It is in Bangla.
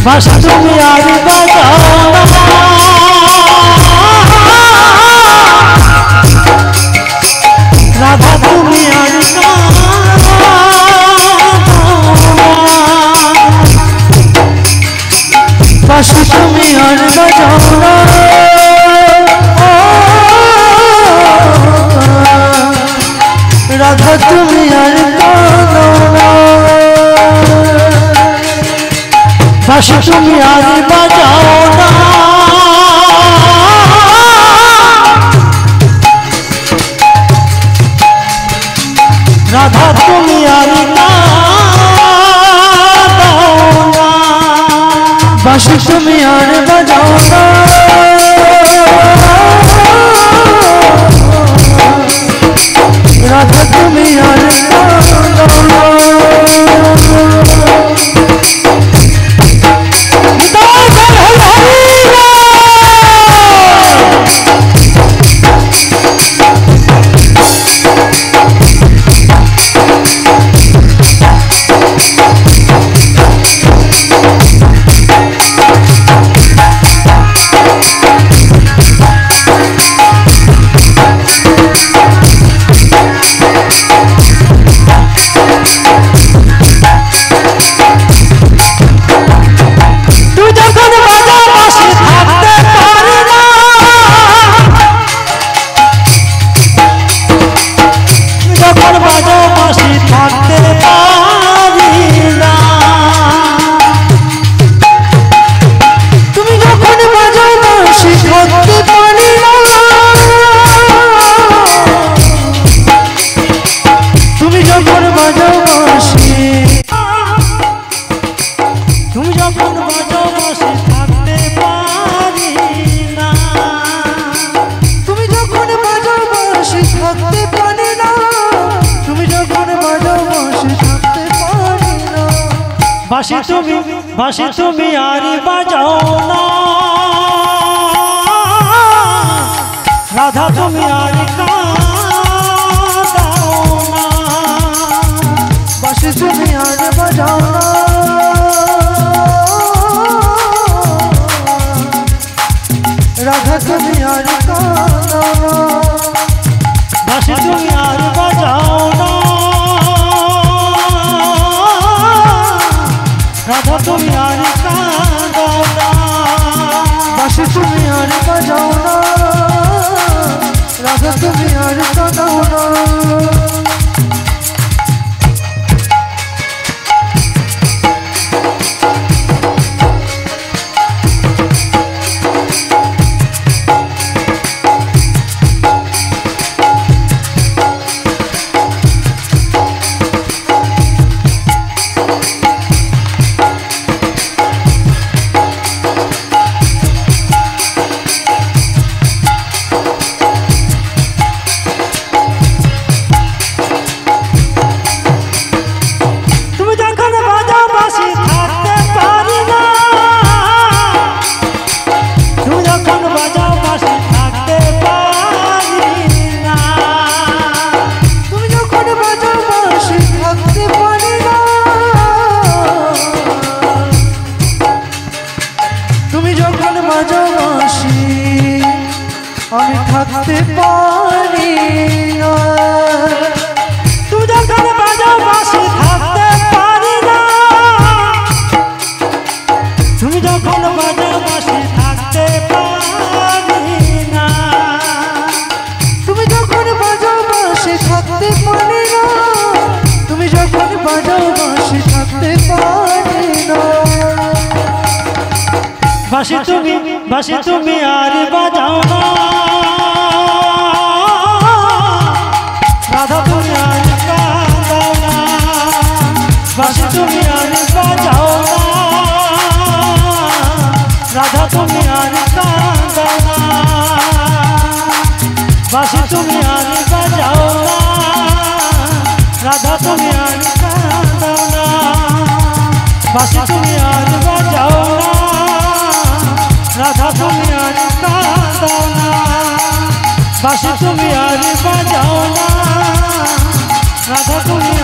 বাঁশি তুমি আর বাজাও না রাধা তুমি আর বাঁশি তুমি আর বাজাও না রাধা তুমি আর বাঁশি তুমি আর বাজাও না রাধা তুমি আর বাঁশি তুমি আর বাজাও না রাধা তুমি আর বাঁশি তুমি আর বাজাও না রাধা তুমি আর কাঁদাও না বাঁশি তুমি আর বাজাও না রাধা তুমি আর কাঁদাও না বাঁশি তুমি আর বাজাও না রাধা তুমি আর কাঁদাও না বাঁশি তুমি আর বাজাও না রাধা তুমি আর কাঁদাও না আমি থাকতে পারি না তুমি যখন বাজাও বাঁশি থাকতে পারি না তুমি যখন বাজাও বাঁশি থাকতে পারি না তুমি যখন বাজাও বাঁশি থাকতে পারি না তুমি যখন বাজাও বাঁশি থাকতে পারি না বাঁশি তুমি আর বাজাও না রাধা তুমি আর কাঁদাও না বাঁশি তুমি আর বাজাও না রাধা তুমি আর কাঁদাও না বাঁশি তুমি আর বাজাও না রাধা তুমি আর কাঁদাও না বাঁশি তুমি আর বাজাও না রাধা তুমি আর কাঁদাও না বাঁশি তুমি আর বাজাও না রাধা তুমি